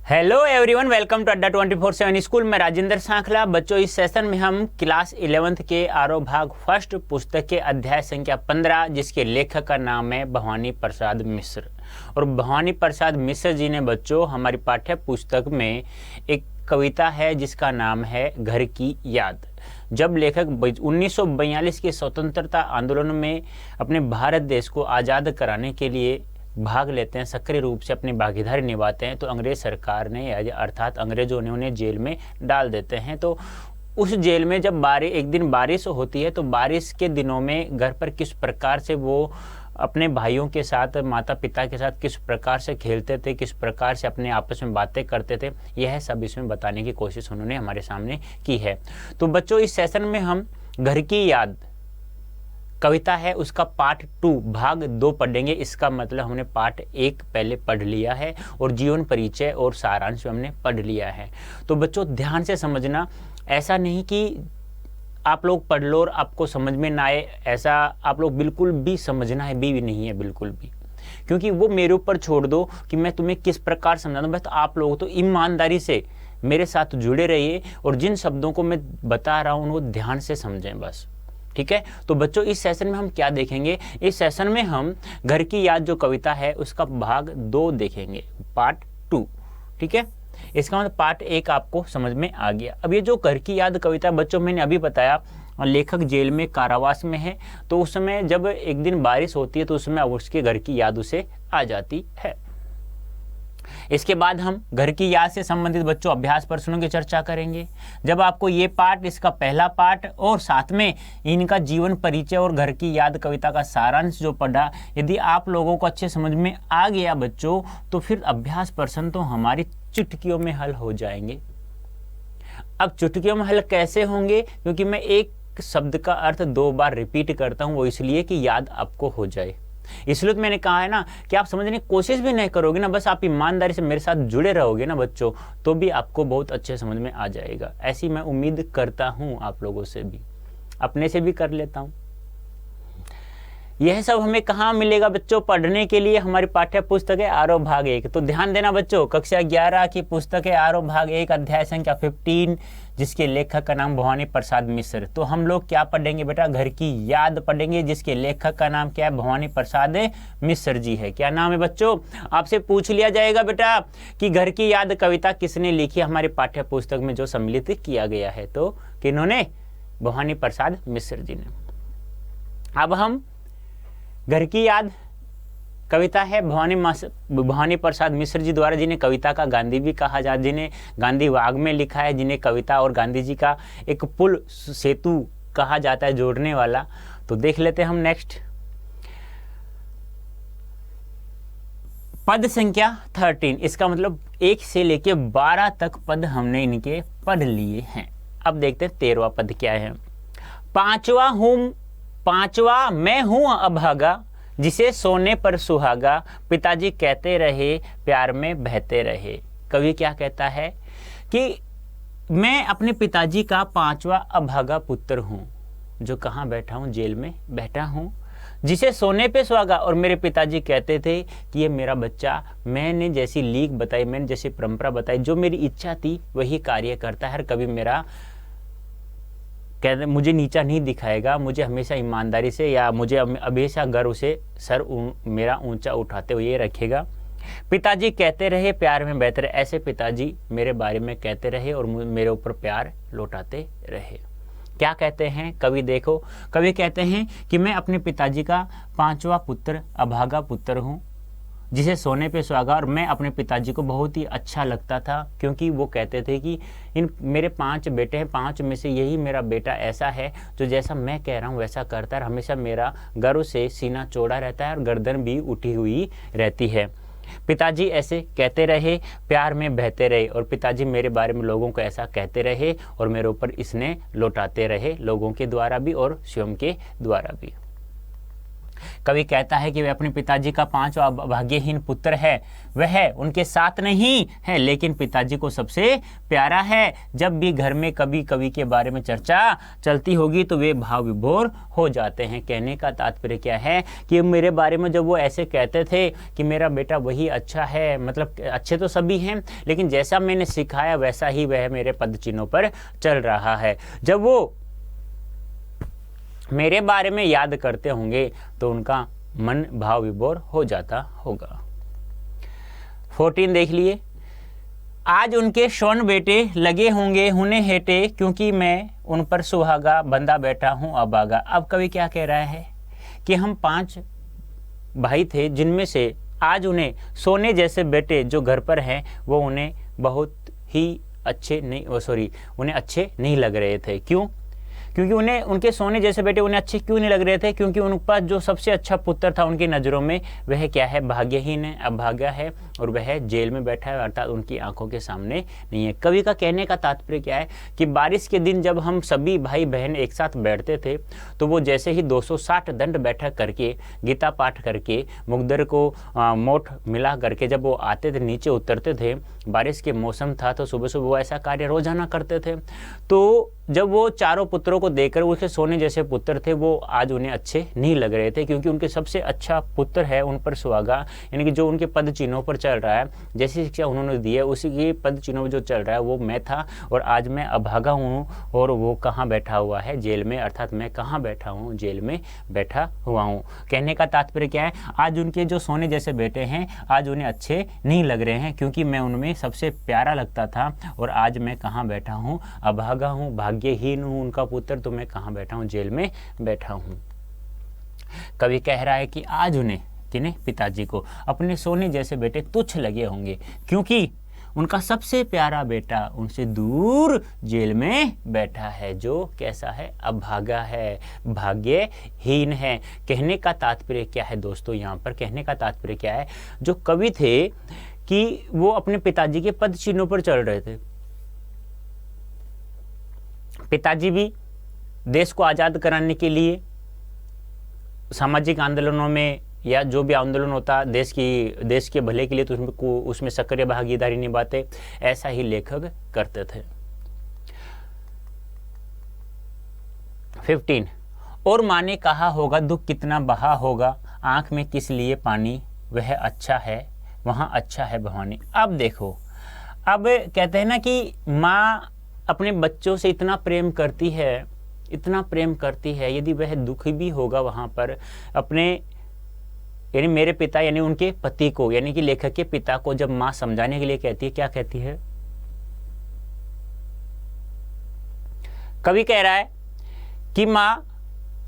Hello everyone, welcome to अड्डा 24/7 school में राजेंद्र सांखला। बच्चों, इस सेशन में हम क्लास 11th के आरो भाग फर्स्ट पुस्तक के अध्याय संख्या 15 जिसके लेखक का नाम है भवानी प्रसाद मिश्र। और भवानी प्रसाद मिश्र जी ने बच्चों हमारी पाठ्य पुस्तक में एक कविता है जिसका नाम है घर की याद। जब लेखक 1942 के स्वतंत्रता आंदोलन में अपने भारत देश को आज़ाद कराने के लिए भाग लेते हैं, सक्रिय रूप से अपनी भागीदारी निभाते हैं, तो अंग्रेज सरकार ने अर्थात अंग्रेजों ने उन्हें जेल में डाल देते हैं। तो उस जेल में जब एक दिन बारिश होती है तो बारिश के दिनों में घर पर किस प्रकार से वो अपने भाइयों के साथ, माता पिता के साथ किस प्रकार से खेलते थे, किस प्रकार से अपने आपस में बातें करते थे, यह सब इसमें बताने की कोशिश उन्होंने हमारे सामने की है। तो बच्चों, इस सेशन में हम घर की याद कविता है उसका पार्ट 2 भाग 2 पढ़ेंगे। इसका मतलब हमने पार्ट 1 पहले पढ़ लिया है और जीवन परिचय और सारांश हमने पढ़ लिया है। तो बच्चों ध्यान से समझना, ऐसा नहीं कि आप लोग पढ़ लो और आपको समझ में ना आए, ऐसा आप लोग बिल्कुल भी समझना है भी नहीं है, बिल्कुल भी, क्योंकि वो मेरे ऊपर छोड़ दो कि मैं तुम्हें किस प्रकार समझा दूँ। बस आप लोग तो ईमानदारी से मेरे साथ जुड़े रहिए और जिन शब्दों को मैं बता रहा हूँ वो ध्यान से समझें बस, ठीक है। तो बच्चों, इस सेशन में हम क्या देखेंगे? इस सेशन में हम घर की याद जो कविता है उसका भाग 2 देखेंगे, पार्ट 2, ठीक है। इसका मतलब पार्ट 1 आपको समझ में आ गया। अब ये जो घर की याद कविता बच्चों, मैंने अभी बताया लेखक जेल में कारावास में है, तो उस समय जब एक दिन बारिश होती है तो उसमें उसके घर की याद उसे आ जाती है। इसके बाद हम घर की याद से संबंधित बच्चों अभ्यास प्रश्नों की चर्चा करेंगे। जब आपको ये पार्ट, इसका पहला पार्ट और साथ में इनका जीवन परिचय और घर की याद कविता का सारांश जो पढ़ा, यदि आप लोगों को अच्छे समझ में आ गया बच्चों, तो फिर अभ्यास प्रश्न तो हमारी चुटकियों में हल हो जाएंगे। अब चुटकियों में हल कैसे होंगे? क्योंकि मैं एक शब्द का अर्थ 2 बार रिपीट करता हूँ, वो इसलिए कि याद आपको हो जाए। इसलिए तो मैंने कहा है ना कि आप समझने की कोशिश भी नहीं करोगे ना, बस आप ईमानदारी से मेरे साथ जुड़े रहोगे ना बच्चों, तो भी आपको बहुत अच्छे समझ में आ जाएगा। ऐसी मैं उम्मीद करता हूं आप लोगों से भी, अपने से भी कर लेता हूं। यह सब हमें कहाँ मिलेगा बच्चों पढ़ने के लिए? हमारी पाठ्य पुस्तक है आरो भाग 1। तो ध्यान देना बच्चों, कक्षा 11 की पुस्तक है आरो भाग 1 अध्याय संख्या 15 जिसके लेखक का नाम भवानी प्रसाद मिश्र। तो हम लोग क्या पढ़ेंगे बेटा? घर की याद पढ़ेंगे जिसके लेखक का नाम क्या है? भवानी प्रसाद मिश्र जी है। क्या नाम है बच्चों? आपसे पूछ लिया जाएगा बेटा कि घर की याद कविता किसने लिखी हमारी पाठ्य पुस्तक में जो सम्मिलित किया गया है, तो किन्होंने? भवानी प्रसाद मिश्र जी ने। अब हम घर की याद कविता है भवानी प्रसाद मिश्र जी द्वारा, जिन्हें कविता का गांधी भी कहा जाता, जिन्हें गांधी वाग में लिखा है, जिन्हें कविता और गांधी जी का एक पुल सेतु कहा जाता है, जोड़ने वाला। तो देख लेते हैं हम नेक्स्ट पद संख्या 13। इसका मतलब 1 से लेके 12 तक पद हमने इनके पढ़ लिए हैं। अब देखते हैं 13वां पद क्या है। पांचवा मैं हूं अभागा, जिसे सोने पर सुहागा, पिताजी कहते रहे प्यार में बहते रहे। कवि क्या कहता है कि मैं अपने पिताजी का 5वां अभागा पुत्र हूं, जो कहाँ बैठा हूं? जेल में बैठा हूं, जिसे सोने पे सुहागा। और मेरे पिताजी कहते थे कि ये मेरा बच्चा, मैंने जैसी लीक बताई, मैंने जैसी परंपरा बताई, जो मेरी इच्छा थी वही कार्य करता है, कभी मेरा कहते मुझे नीचा नहीं दिखाएगा, मुझे हमेशा ईमानदारी से या मुझे हमेशा गर्व से मेरा ऊंचा उठाते हुए रखेगा। पिताजी कहते रहे प्यार में बहते रहे, ऐसे पिताजी मेरे बारे में कहते रहे और मेरे ऊपर प्यार लौटाते रहे। क्या कहते हैं कवि? देखो, कवि कहते हैं कि मैं अपने पिताजी का 5वां पुत्र अभागा पुत्र हूँ, जिसे सोने पे सुहागा। और मैं अपने पिताजी को बहुत ही अच्छा लगता था, क्योंकि वो कहते थे कि इन मेरे 5 बेटे हैं, 5 में से यही मेरा बेटा ऐसा है जो जैसा मैं कह रहा हूँ वैसा करता है, हमेशा मेरा गर्व से सीना चौड़ा रहता है और गर्दन भी उठी हुई रहती है। पिताजी ऐसे कहते रहे, प्यार में बहते रहे, और पिताजी मेरे बारे में लोगों को ऐसा कहते रहे और मेरे ऊपर इसने लौटाते रहे, लोगों के द्वारा भी और स्वयं के द्वारा भी। कवि कहता है कि वह अपने पिताजी का पांचवा भाग्यहीन पुत्र है, वह उनके साथ नहीं है लेकिन पिताजी को सबसे प्यारा है। जब भी घर में कभी कवि के बारे में चर्चा चलती होगी तो वे भाव विभोर हो जाते हैं। कहने का तात्पर्य क्या है कि मेरे बारे में जब वो ऐसे कहते थे कि मेरा बेटा वही अच्छा है, मतलब अच्छे तो सभी हैं लेकिन जैसा मैंने सिखाया वैसा ही वह मेरे पद चिन्हों पर चल रहा है। जब वो मेरे बारे में याद करते होंगे तो उनका मन भाव विभोर हो जाता होगा। 14 देख लिए। आज उनके शौन बेटे लगे होंगे हुने हेटे, क्योंकि मैं उन पर सुहागा बंदा बैठा हूं अभागा। अब कवि क्या कह रहा है कि हम 5 भाई थे जिनमें से आज उन्हें सोने जैसे बेटे जो घर पर हैं वो उन्हें बहुत ही अच्छे नहीं उन्हें अच्छे नहीं लग रहे थे। क्यों? क्योंकि उन्हें उनके सोने जैसे बेटे उन्हें अच्छे क्यों नहीं लग रहे थे? क्योंकि उन पास जो सबसे अच्छा पुत्र था उनकी नज़रों में वह क्या है? भाग्यहीन है, अभागा है और वह जेल में बैठा है, अर्थात उनकी आंखों के सामने नहीं है। कवि का कहने का तात्पर्य क्या है कि बारिश के दिन जब हम सभी भाई बहन एक साथ बैठते थे तो वो जैसे ही 260 दंड बैठक करके गीता पाठ करके मुकद्दर को मोठ मिला करके जब वो आते थे नीचे उतरते थे, बारिश के मौसम था तो सुबह सुबह वो ऐसा कार्य रोजाना करते थे। तो जब वो चारों पुत्रों को देखकर उसके सोने जैसे पुत्र थे वो आज उन्हें अच्छे नहीं लग रहे थे, क्योंकि उनके सबसे अच्छा पुत्र है उन पर सुहागा, यानी कि जो उनके पद चिन्हों पर चल रहा है, जैसी शिक्षा उन्होंने दी है उसी के पद चिन्हों पर जो चल रहा है वो मैं था और आज मैं अभागा हूँ और वो कहाँ बैठा हुआ है? जेल में, अर्थात मैं कहाँ बैठा हूँ? जेल में बैठा हुआ हूँ। कहने का तात्पर्य क्या है? आज उनके जो सोने जैसे बेटे हैं आज उन्हें अच्छे नहीं लग रहे हैं, क्योंकि मैं उनमें सबसे प्यारा लगता था और आज मैं कहाँ बैठा हूँ? अभागा हूँ, भाग्यहीन हूँ उनका पुत्र, तो मैं कहाँ बैठा हूँ? जेल में बैठा हूँ। कवि कह रहा है कि आज उन्हें, किन्हें? पिताजी को, अपने सोने जैसे बेटे तुच्छ लगे होंगे, क्योंकि उनका सबसे प्यारा बेटा उनसे दूर जेल में बैठा है, जो कैसा है? अभागा है, भाग्यहीन है। कहने का तात्पर्य क्या है दोस्तों? यहाँ पर कहने का तात्पर्य क्या है? जो कवि थे कि वो अपने पिताजी के पद चिन्हों पर चल रहे थे। पिताजी भी देश को आज़ाद कराने के लिए सामाजिक आंदोलनों में या जो भी आंदोलन होता देश के भले के लिए तो उसमें सक्रिय भागीदारी निभाते, ऐसा ही लेखक करते थे। 15 और माँ ने कहा होगा दुख कितना बहा होगा, आंख में किस लिए पानी, वह अच्छा है वहाँ अच्छा है भवानी। अब देखो, अब कहते हैं ना कि माँ अपने बच्चों से इतना प्रेम करती है, इतना प्रेम करती है, यदि वह दुखी भी होगा वहाँ पर अपने, यानी मेरे पिता यानी उनके पति को, यानी कि लेखक के पिता को जब माँ समझाने के लिए कहती है, क्या कहती है? कवि कह रहा है कि माँ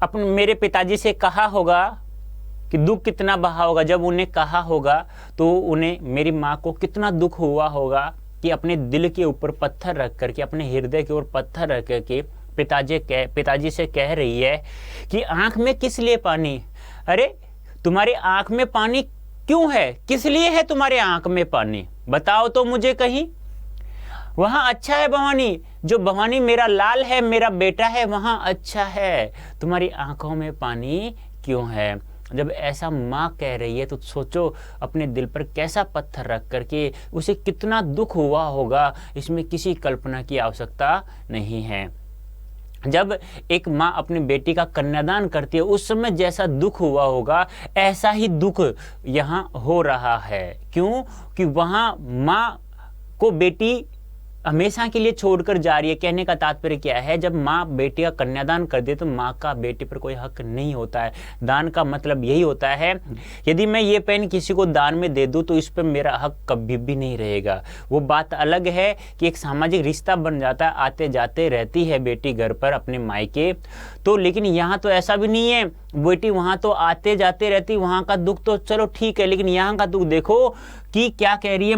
अपने मेरे पिताजी से कहा होगा कि दुख कितना बहा होगा। जब उन्हें कहा होगा तो उन्हें, मेरी माँ को कितना दुख हुआ होगा कि अपने दिल के ऊपर पत्थर रख करके, अपने हृदय के ऊपर पत्थर रख करके पिताजी से कह रही है कि आंख में किस लिए पानी? अरे तुम्हारी आंख में पानी क्यों है? किस लिए है तुम्हारे आंख में पानी? बताओ तो मुझे कहीं। वहां अच्छा है भवानी, जो भवानी मेरा लाल है, मेरा बेटा है, वहां अच्छा है, तुम्हारी आंखों में पानी क्यों है? जब ऐसा माँ कह रही है तो सोचो अपने दिल पर कैसा पत्थर रख करके उसे कितना दुख हुआ होगा, इसमें किसी कल्पना की आवश्यकता नहीं है। जब एक माँ अपनी बेटी का कन्यादान करती है उस समय जैसा दुख हुआ होगा, ऐसा ही दुख यहाँ हो रहा है। क्यों? कि वहाँ माँ को बेटी हमेशा के लिए छोड़कर जा रही है। कहने का तात्पर्य क्या है? जब माँ बेटी का कन्यादान कर दे तो माँ का बेटी पर कोई हक नहीं होता है। दान का मतलब यही होता है, यदि मैं ये पेन किसी को दान में दे दूँ तो इस पर मेरा हक कभी भी नहीं रहेगा। वो बात अलग है कि एक सामाजिक रिश्ता बन जाता है, आते जाते रहती है बेटी घर पर अपने मायके, तो लेकिन यहाँ तो ऐसा भी नहीं है। बेटी वहाँ तो आते जाते रहती, वहाँ का दुख तो चलो ठीक है, लेकिन यहाँ का दुख देखो कि क्या कह रही है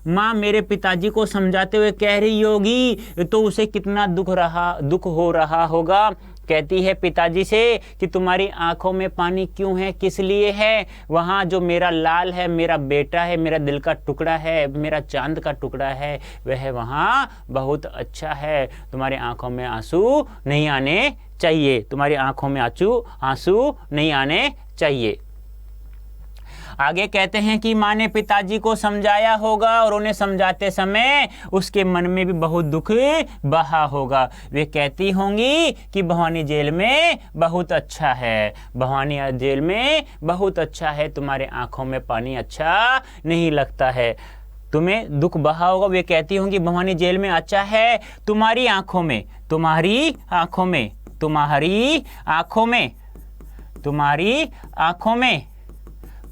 माँ मेरे पिताजी को समझाते हुए कह रही होगी तो उसे कितना दुख हो रहा होगा। कहती है पिताजी से कि तुम्हारी आंखों में पानी क्यों है, किस लिए है? वहाँ जो मेरा लाल है, मेरा बेटा है, मेरा दिल का टुकड़ा है, मेरा चांद का टुकड़ा है, वह वहाँ बहुत अच्छा है, तुम्हारी आंखों में आंसू नहीं आने चाहिए, तुम्हारी आंखों में आंसू नहीं आने चाहिए। आगे कहते हैं कि माँ ने पिताजी को समझाया होगा और उन्हें समझाते समय उसके मन में भी बहुत दुख बहा होगा। वे कहती होंगी कि भवानी जेल में बहुत अच्छा है, भवानी जेल में बहुत अच्छा है, तुम्हारे आंखों में पानी अच्छा नहीं लगता है, तुम्हें दुख बहा होगा। वे कहती होंगी भवानी जेल में अच्छा है, तुम्हारी आंखों में, तुम्हारी आंखों में, तुम्हारी आंखों में, तुम्हारी आंखों में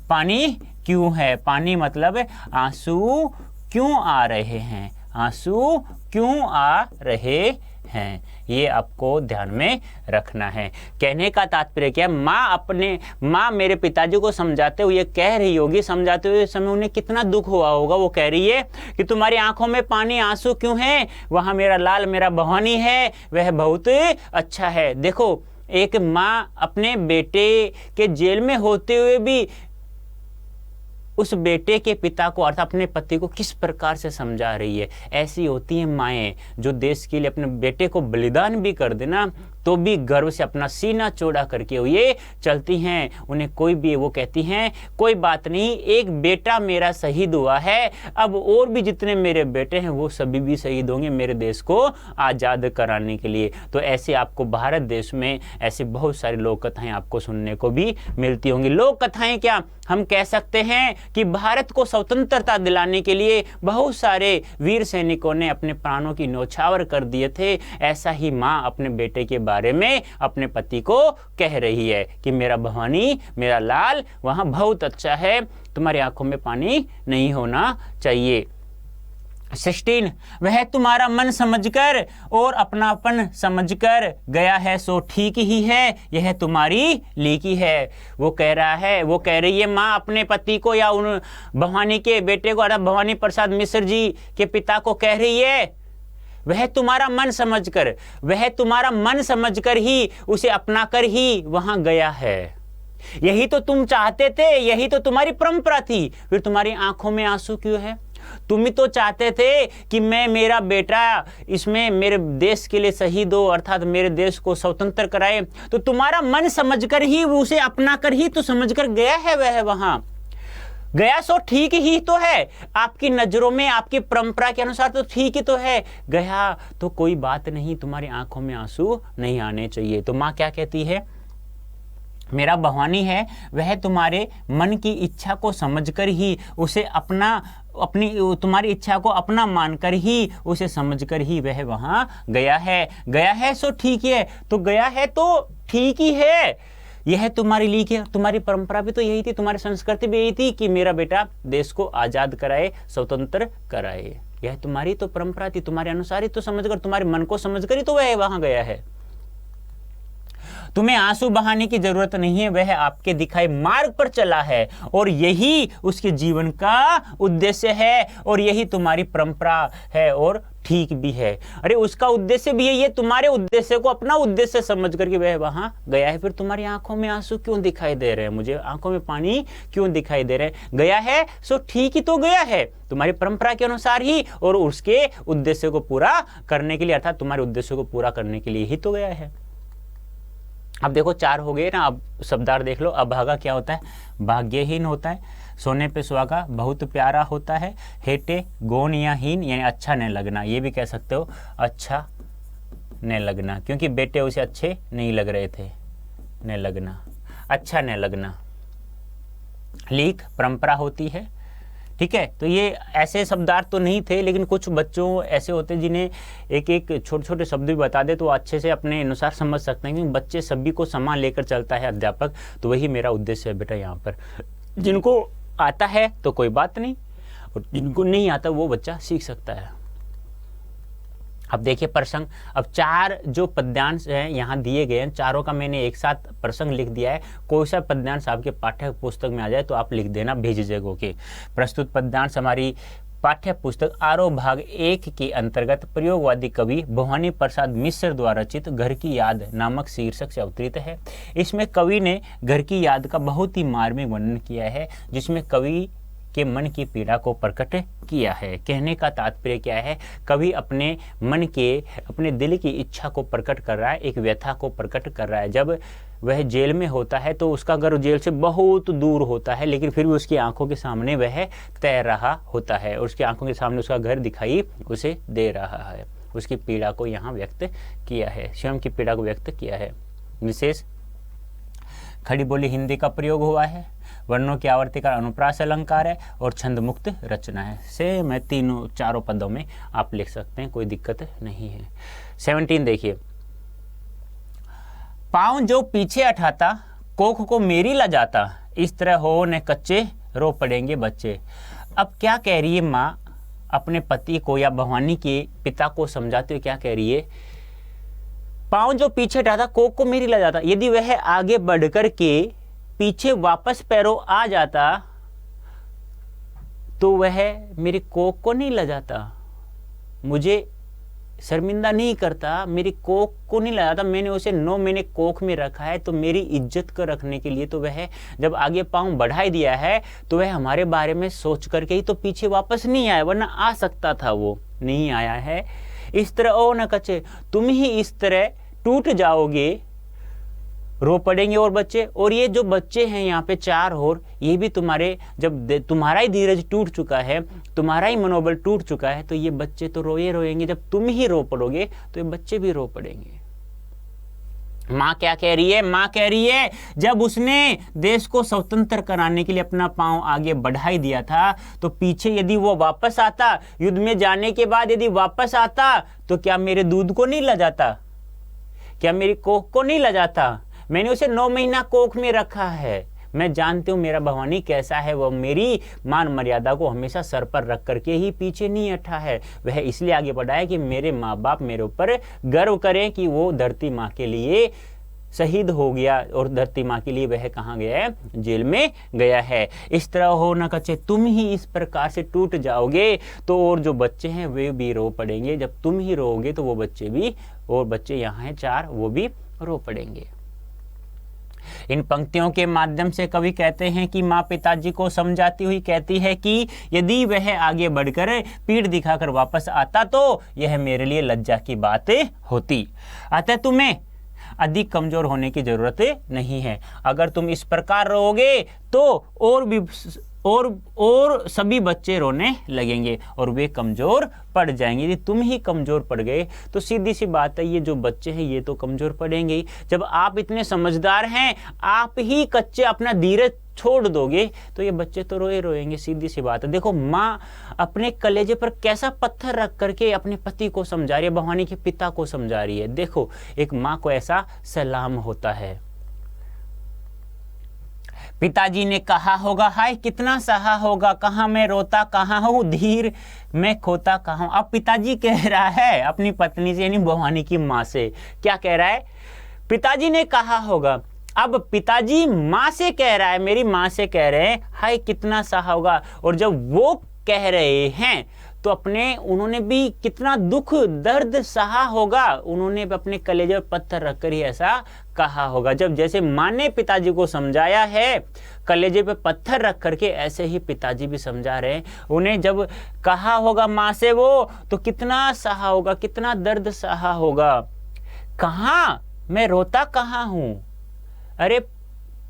पानी क्यों है। पानी मतलब आंसू क्यों आ रहे हैं, आंसू क्यों आ रहे हैं, ये आपको ध्यान में रखना है। कहने का तात्पर्य क्या, माँ मेरे पिताजी को समझाते हुए कह रही होगी, समझाते हुए समय उन्हें कितना दुख हुआ होगा। वो कह रही है कि तुम्हारी आंखों में पानी आंसू क्यों है, वहाँ मेरा लाल, मेरा भवानी है, वह बहुत अच्छा है। देखो, एक माँ अपने बेटे के जेल में होते हुए भी उस बेटे के पिता को अर्थात अपने पति को किस प्रकार से समझा रही है। ऐसी होती हैं माएँ जो देश के लिए अपने बेटे को बलिदान भी कर देना तो भी गर्व से अपना सीना चौड़ा करके ये चलती हैं। उन्हें कोई भी, वो कहती हैं कोई बात नहीं, एक बेटा मेरा शहीद हुआ है, अब और भी जितने मेरे बेटे हैं वो सभी भी शहीद होंगे मेरे देश को आज़ाद कराने के लिए। तो ऐसे आपको भारत देश में ऐसे बहुत सारी लोक कथाएं आपको सुनने को भी मिलती होंगी। लोक कथाएं क्या, हम कह सकते हैं कि भारत को स्वतंत्रता दिलाने के लिए बहुत सारे वीर सैनिकों ने अपने प्राणों की न्यौछावर कर दिए थे। ऐसा ही माँ अपने बेटे के बारे में अपने पति को कह रही है कि मेरा भवानी, मेरा लाल वहाँ बहुत अच्छा है, तुम्हारी आंखों में पानी नहीं होना चाहिए। 16 वह तुम्हारा मन समझकर और अपनापन समझकर गया है सो ठीक ही है, यह तुम्हारी लीकी है। वो कह रहा है, वो कह रही है माँ अपने पति को या उन भवानी के बेटे को अर्थात भवानी प्रसाद मिश्र जी के पिता को कह रही है वह तुम्हारा मन समझकर, वह तुम्हारा मन समझकर ही उसे अपनाकर ही वहां गया है। यही तो तुम चाहते थे, यही तो तुम्हारी परंपरा थी, फिर तुम्हारी आंखों में आंसू क्यों है। तुम ही तो चाहते थे कि मैं, मेरा बेटा इसमें मेरे देश के लिए शहीद हो अर्थात मेरे देश को स्वतंत्र कराए, तो तुम्हारा मन समझकर ही उसे अपना कर ही तो समझकर गया है, वह वहां गया सो ठीक ही तो है। आपकी नजरों में, आपकी परंपरा के अनुसार तो ठीक ही तो है, गया तो कोई बात नहीं, तुम्हारी आंखों में आंसू नहीं आने चाहिए। तो माँ क्या कहती है, मेरा भवानी है वह तुम्हारे मन की इच्छा को समझकर ही उसे अपनी तुम्हारी इच्छा को अपना मानकर ही उसे समझकर ही वह वहां गया है सो ठीक है। तो गया है तो ठीक ही है, यह तुम्हारी लीक है। तुम्हारी परंपरा भी तो यही थी, तुम्हारी संस्कृति भी यही थी कि मेरा बेटा देश को आजाद कराए, स्वतंत्र कराए। यह तुम्हारी तो परंपरा थी, तुम्हारे अनुसार ही तो समझकर, तुम्हारे मन को समझकर ही तो वह वहां गया है। तुम्हें आंसू बहाने की जरूरत नहीं है, वह आपके दिखाए मार्ग पर चला है और यही उसके जीवन का उद्देश्य है और यही तुम्हारी परंपरा है और ठीक भी है। अरे उसका उद्देश्य भी है, ये तुम्हारे उद्देश्य को अपना उद्देश्य समझ करके वह वहां गया है। फिर तुम्हारी आंखों में आंसू क्यों दिखाई दे रहे हैं, मुझे आंखों में पानी क्यों दिखाई दे रहे हैं। गया है सो ठीक ही तो गया है, तुम्हारी परंपरा के अनुसार ही और उसके उद्देश्य को पूरा करने के लिए अर्थात तुम्हारे उद्देश्य को पूरा करने के लिए ही तो गया है। अब देखो 4 हो गए ना। अब शब्दार्थ देख लो। अभागा क्या होता है, भाग्यहीन होता है, सोने पे सुहागा बहुत प्यारा होता है, हेटे गौण या हीन यानी अच्छा न लगना, ये भी कह सकते हो अच्छा न लगना, क्योंकि बेटे उसे अच्छे नहीं लग रहे थे, न लगना, अच्छा न लगना। लीक परंपरा होती है, ठीक है। तो ये ऐसे शब्दार्थ तो नहीं थे, लेकिन कुछ बच्चों ऐसे होते हैं जिन्हें एक एक छोटे छोटे शब्द भी बता दे तो अच्छे से अपने अनुसार समझ सकते हैं, क्योंकि बच्चे सभी को समान लेकर चलता है अध्यापक। तो वही मेरा उद्देश्य है बेटा यहाँ पर। जिनको आता है तो कोई बात नहीं, और जिनको नहीं आता वो बच्चा सीख सकता है। अब देखिए प्रसंग, अब 4 जो पद्यांश हैं यहाँ दिए गए हैं, चारों का मैंने एक साथ प्रसंग लिख दिया है। कोई सा पद्यांश आपके पाठ्य पुस्तक में आ जाए तो आप लिख देना बेझिझक होके। प्रस्तुत पद्यांश हमारी पाठ्य पुस्तक आरोह भाग 1 के अंतर्गत प्रयोगवादी कवि भवानी प्रसाद मिश्र द्वारा रचित घर की याद नामक शीर्षक से अवतरित है। इसमें कवि ने घर की याद का बहुत ही मार्मिक वर्णन किया है, जिसमें कवि के मन की पीड़ा को प्रकट किया है। कहने का तात्पर्य क्या है? कवि अपने मन के, अपने दिल की इच्छा को प्रकट कर रहा है, एक व्यथा को प्रकट कर रहा है। जब वह जेल में होता है तो उसका घर जेल से बहुत दूर होता है, लेकिन फिर भी उसकी आंखों के सामने वह तैर रहा होता है और उसकी आंखों के सामने उसका घर दिखाई उसे दे रहा है। उसकी पीड़ा को यहाँ व्यक्त किया है, स्वयं की पीड़ा को व्यक्त किया है। विशेष खड़ी बोली हिंदी का प्रयोग हुआ है, वर्णों की आवर्ती का अनुप्रास अलंकार है और छंद मुक्त रचना है। सेम है, तीनों चारों पदों में आप लिख सकते हैं, कोई दिक्कत नहीं है। 17 देखिए, पाँव जो पीछे अठाता, कोख को मेरी ला जाता, इस तरह हो न कच्चे रो पड़ेंगे बच्चे। अब क्या कह रही है माँ अपने पति को या भवानी के पिता को समझाते हुए क्या कह रही है? पाँव जो पीछे हटाता, कोख को मेरी ला जाता। यदि वह आगे बढ़कर के पीछे वापस पैरों आ जाता तो वह मेरी कोख को नहीं ला जाता, मुझे शर्मिंदा नहीं करता, मेरी कोख को नहीं लाया था। मैंने उसे 9 महीने कोख में रखा है, तो मेरी इज्जत को रखने के लिए तो वह जब आगे पाँव बढ़ाई दिया है तो वह हमारे बारे में सोच करके ही तो पीछे वापस नहीं आया, वरना आ सकता था, वो नहीं आया है। इस तरह ओ न कचे, तुम ही इस तरह टूट जाओगे, रो पड़ेंगे और बच्चे। और ये जो बच्चे हैं यहाँ पे 4 और, ये भी तुम्हारे, जब तुम्हारा ही धीरज टूट चुका है, तुम्हारा ही मनोबल टूट चुका है, तो ये बच्चे तो रोएंगे। जब तुम ही रो पड़ोगे तो ये बच्चे भी रो पड़ेंगे। माँ क्या कह रही है? माँ कह रही है जब उसने देश को स्वतंत्र कराने के लिए अपना पांव आगे बढ़ाई दिया था, तो पीछे यदि वो वापस आता, युद्ध में जाने के बाद यदि वापस आता, तो क्या मेरे दूध को नहीं ला जाता? क्या मेरी कोख को नहीं ला जाता? मैंने उसे 9 महीना कोख में रखा है। मैं जानती हूँ मेरा भवानी कैसा है, वह मेरी मान मर्यादा को हमेशा सर पर रख करके ही पीछे नहीं हटा है। वह इसलिए आगे बढ़ा है कि मेरे माँ बाप मेरे ऊपर गर्व करें कि वो धरती माँ के लिए शहीद हो गया, और धरती माँ के लिए वह कहाँ गया है? जेल में गया है। इस तरह हो न कचे, तुम ही इस प्रकार से टूट जाओगे तो और जो बच्चे हैं वे भी रो पड़ेंगे। जब तुम ही रोओगे तो वो बच्चे भी, और बच्चे यहाँ हैं 4, वो भी रो पड़ेंगे। इन पंक्तियों के माध्यम से कवि कहते हैं कि माँ पिताजी को समझाती हुई कहती है कि यदि वह आगे बढ़कर पीठ दिखाकर वापस आता तो यह मेरे लिए लज्जा की बात होती। अतः तुम्हें अधिक कमजोर होने की जरूरत नहीं है। अगर तुम इस प्रकार रहोगे तो और सभी बच्चे रोने लगेंगे और वे कमजोर पड़ जाएंगे। यदि तुम ही कमजोर पड़ गए तो सीधी सी बात है, ये जो बच्चे हैं ये तो कमजोर पड़ेंगे ही। जब आप इतने समझदार हैं, आप ही कच्चे अपना धीरज छोड़ दोगे तो ये बच्चे तो रोएंगे, सीधी सी बात है। देखो माँ अपने कलेजे पर कैसा पत्थर रख करके अपने पति को समझा रही है, भवानी के पिता को समझा रही है। देखो एक माँ को ऐसा सलाम होता है। पिताजी ने कहा होगा, हाय कितना सहा होगा, कहाँ मैं रोता कहाँ हूँ, धीर मैं खोता कहाँ हूँ। अब पिताजी कह रहा है अपनी पत्नी से, यानी भवानी की माँ से, क्या कह रहा है? पिताजी ने कहा होगा। अब पिताजी माँ से कह रहा है, मेरी माँ से कह रहे हैं हाय कितना सहा होगा, और जब वो कह रहे हैं तो उन्होंने भी कितना दुख दर्द सहा होगा, उन्होंने भी अपने कलेजे पर पत्थर रखकर ही ऐसा कहा होगा। जब जैसे माँ ने पिताजी को समझाया है कलेजे पे पत्थर रख करके, ऐसे ही पिताजी भी समझा रहे हैं। उन्हें जब कहा होगा माँ से वो, तो कितना सहा होगा, कितना दर्द सहा होगा। कहाँ मैं रोता कहाँ हूँ? अरे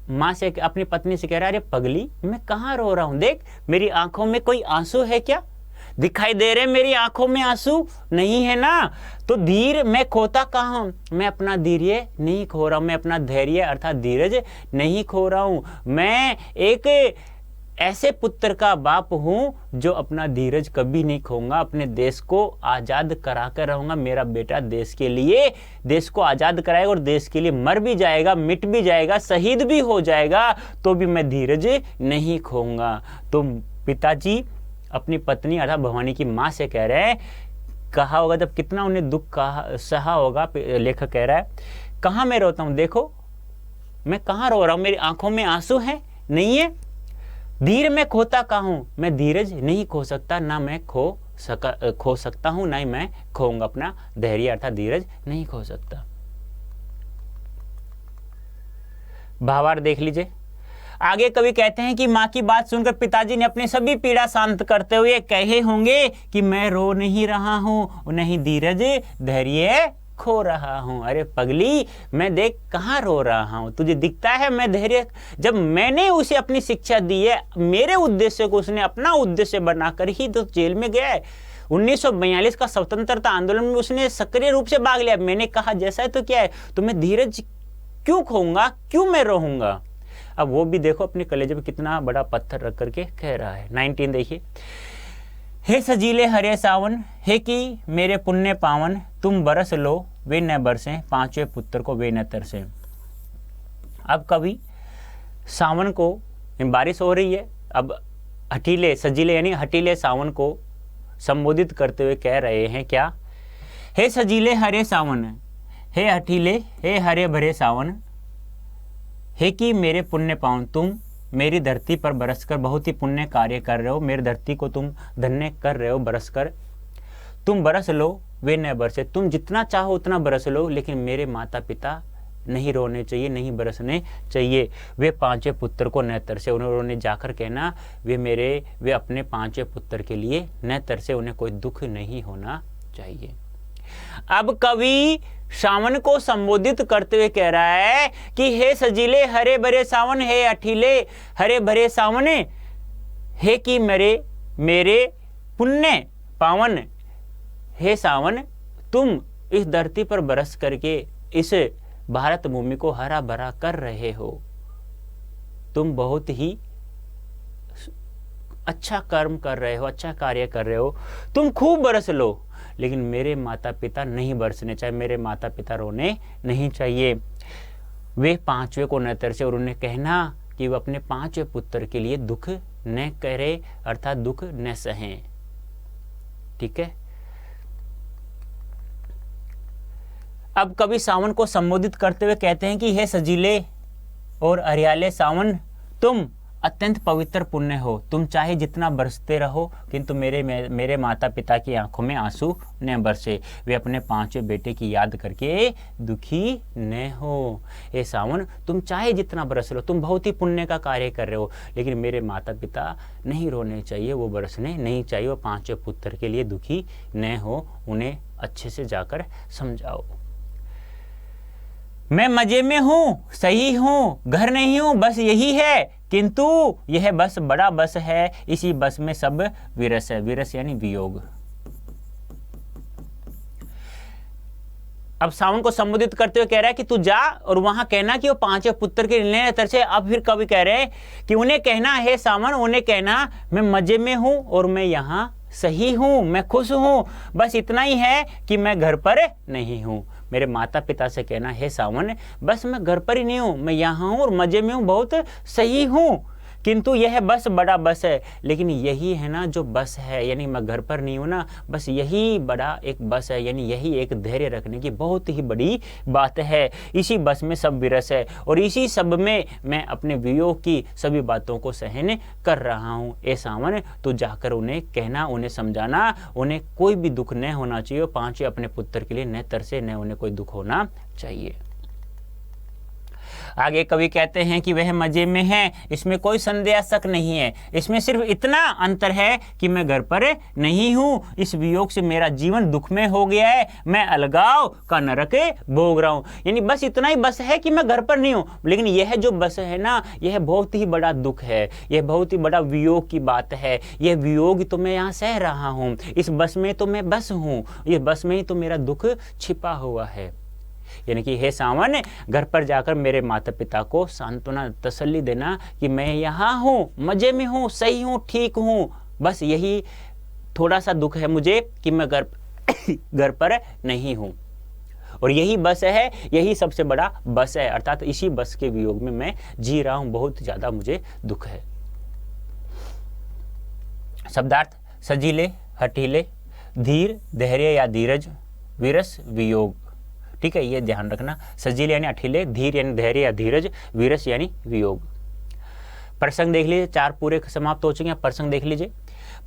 माँ से अपनी पत्नी से कह रहा है, अरे पगली मैं कहाँ रो रहा हूँ, देख मेरी आंखों में कोई आंसू है क्या? दिखाई दे रहे मेरी आंखों में आंसू? नहीं है ना। तो धीर मैं खोता कहाँ हूँ? मैं अपना धैर्य नहीं खो रहा हूँ, मैं अपना धैर्य अर्थात धीरज नहीं खो रहा हूँ। मैं एक ऐसे पुत्र का बाप हूं जो अपना धीरज कभी नहीं खोऊंगा, अपने देश को आजाद करा कर रहूंगा। मेरा बेटा देश के लिए, देश को आजाद कराएगा और देश के लिए मर भी जाएगा, मिट भी जाएगा, शहीद भी हो जाएगा, तो भी मैं धीरज नहीं खोऊंगा। तो पिताजी अपनी पत्नी अर्थात भवानी की माँ से कह रहे हैं, कहा होगा जब कितना उन्हें दुख सहा होगा। लेखक कह रहा है कहाँ मैं रोता हूँ, देखो मैं कहाँ रो रहा हूँ, मेरी आंखों में आंसू है? नहीं है। धीर मैं खोता कहाँ हूँ? मैं धीरज नहीं खो सकता, ना मैं खो सकता हूँ, ना ही मैं खोऊंगा अपना धैर्य अर्थात धीरज नहीं खो सकता। भावार्थ देख लीजिए। आगे कवि कहते हैं कि माँ की बात सुनकर पिताजी ने अपनी सभी पीड़ा शांत करते हुए कहे होंगे कि मैं रो नहीं रहा हूँ, नहीं धीरज धैर्य खो रहा हूँ। अरे पगली, मैं देख कहाँ रो रहा हूँ, तुझे दिखता है मैं धैर्य, जब मैंने उसे अपनी शिक्षा दी है, मेरे उद्देश्य को उसने अपना उद्देश्य बनाकर ही तो जेल में गया है। 1942 का स्वतंत्रता आंदोलन में उसने सक्रिय रूप से भाग लिया। मैंने कहा जैसा है तो क्या है, तो मैं धीरज क्यों खोऊंगा, क्यों मैं रहूंगा। अब वो भी देखो अपने कलेजे पे कितना बड़ा पत्थर रख करके कह रहा है। 19 देखिए, हे सजीले हरे सावन, हे कि मेरे पुण्य पावन, तुम बरस लो वे न बरसें, पांचवें पुत्र को वे न तरसें। अब कवि सावन को, बारिश हो रही है, अब हठीले सजीले यानी हठीले सावन को संबोधित करते हुए कह रहे हैं क्या, हे सजीले हरे सावन, हे हठीले हे हरे भरे सावन, हे कि मेरे पुण्य पावन, तुम मेरी धरती पर बरसकर बहुत ही पुण्य कार्य कर रहे हो, मेरी धरती को तुम धन्य कर रहे हो बरसकर। तुम बरस लो वे न बरसे, तुम जितना चाहो उतना बरस लो, लेकिन मेरे माता पिता नहीं रोने चाहिए, नहीं बरसने चाहिए। वे पांचवें पुत्र को न तरसे, उन्होंने जाकर कहना वे अपने पांचवें पुत्र के लिए न तरसे, उन्हें कोई दुख नहीं होना चाहिए। अब कवि सावन को संबोधित करते हुए कह रहा है कि हे सजीले हरे भरे सावन, हे अठीले हरे भरे सावन, हे कि मेरे पुण्य पावन, हे सावन, तुम इस धरती पर बरस करके इस भारत भूमि को हरा भरा कर रहे हो, तुम बहुत ही अच्छा कर्म कर रहे हो, अच्छा कार्य कर रहे हो, तुम खूब बरस लो, लेकिन मेरे माता पिता नहीं बरसने चाहिए, मेरे माता पिता रोने नहीं चाहिए। वे पांचवें को न तरसे, और उन्हें कहना कि वे अपने पांचवें पुत्र के लिए दुख न करे, अर्थात दुख न सहें। ठीक है। अब कवि सावन को संबोधित करते हुए कहते हैं कि हे सजीले और हरियाले सावन, तुम अत्यंत पवित्र पुण्य हो, तुम चाहे जितना बरसते रहो, किंतु मेरे माता पिता की आंखों में आंसू न बरसे, वे अपने पांचवें बेटे की याद करके दुखी न हो। हे सावन, तुम चाहे जितना बरस लो, तुम बहुत ही पुण्य का कार्य कर रहे हो, लेकिन मेरे माता पिता नहीं रोने चाहिए, वो बरसने नहीं चाहिए, वो पांचवें पुत्र के लिए दुखी न हो, उन्हें अच्छे से जाकर समझाओ। मैं मजे में हूँ, सही हूँ, घर नहीं हूँ, बस यही है, किंतु यह बस बड़ा बस है, इसी बस में सब विरस है। विरस यानी वियोग। अब सावन को संबोधित करते हुए कह रहा है कि तू जा और वहां कहना कि वो पांचवें पुत्र के लिए तरसे। अब फिर कवि कह रहे हैं कि उन्हें कहना है सावन, उन्हें कहना मैं मजे में हूं और मैं यहाँ सही हूं, मैं खुश हूं, बस इतना ही है कि मैं घर पर नहीं हूं। मेरे माता पिता से कहना है सावन, बस मैं घर पर ही नहीं हूं, मैं यहाँ हूं और मजे में हूं, बहुत सही हूं, किंतु यह बस बड़ा बस है, लेकिन यही है ना जो बस है, यानी मैं घर पर नहीं हूं ना, बस यही बड़ा एक बस है, यानी यही एक धैर्य रखने की बहुत ही बड़ी बात है। इसी बस में सब विरस है और इसी सब में मैं अपने वियोग की सभी बातों को सहन कर रहा हूं। ए सावन, तो जाकर उन्हें कहना, उन्हें समझाना, उन्हें कोई भी दुख न होना चाहिए, पांचवें अपने पुत्र के लिए न तरसे, न उन्हें कोई दुख होना चाहिए। आगे कवि कहते हैं कि वह मजे में है, इसमें कोई संदेह शक नहीं है, इसमें सिर्फ इतना अंतर है कि मैं घर पर नहीं हूँ, इस वियोग से मेरा जीवन दुख में हो गया है, मैं अलगाव का नरक भोग रहा हूँ। यानी बस इतना ही बस है कि मैं घर पर नहीं हूँ, लेकिन यह जो बस है ना, यह बहुत ही बड़ा दुख है, यह बहुत ही बड़ा वियोग की बात है, यह वियोग तो मैं यहाँ सह रहा हूँ, इस बस में तो मैं बस हूँ, इस बस में ही तो मेरा दुख छिपा हुआ है। यानी कि हे सावन, घर पर जाकर मेरे माता पिता को सांत्वना तसल्ली देना कि मैं यहाँ हूँ, मजे में हूँ, सही हूँ, ठीक हूँ, बस यही थोड़ा सा दुख है मुझे कि मैं घर पर नहीं हूँ, और यही बस है, यही सबसे बड़ा बस है, अर्थात इसी बस के वियोग में मैं जी रहा हूँ, बहुत ज़्यादा मुझे दुख है। शब्दार्थ सजीले, हठीले, धीर, धैर्य या धीरज, विरस, वियोग। ठीक है, ये ध्यान रखना। सजीले यानी अठीले, धीर यानी धैर्य या धीरज, विरस यानी वियोग। प्रसंग देख लीजिए, 4 पूरे समाप्त हो चुके हैं, प्रसंग देख लीजिए।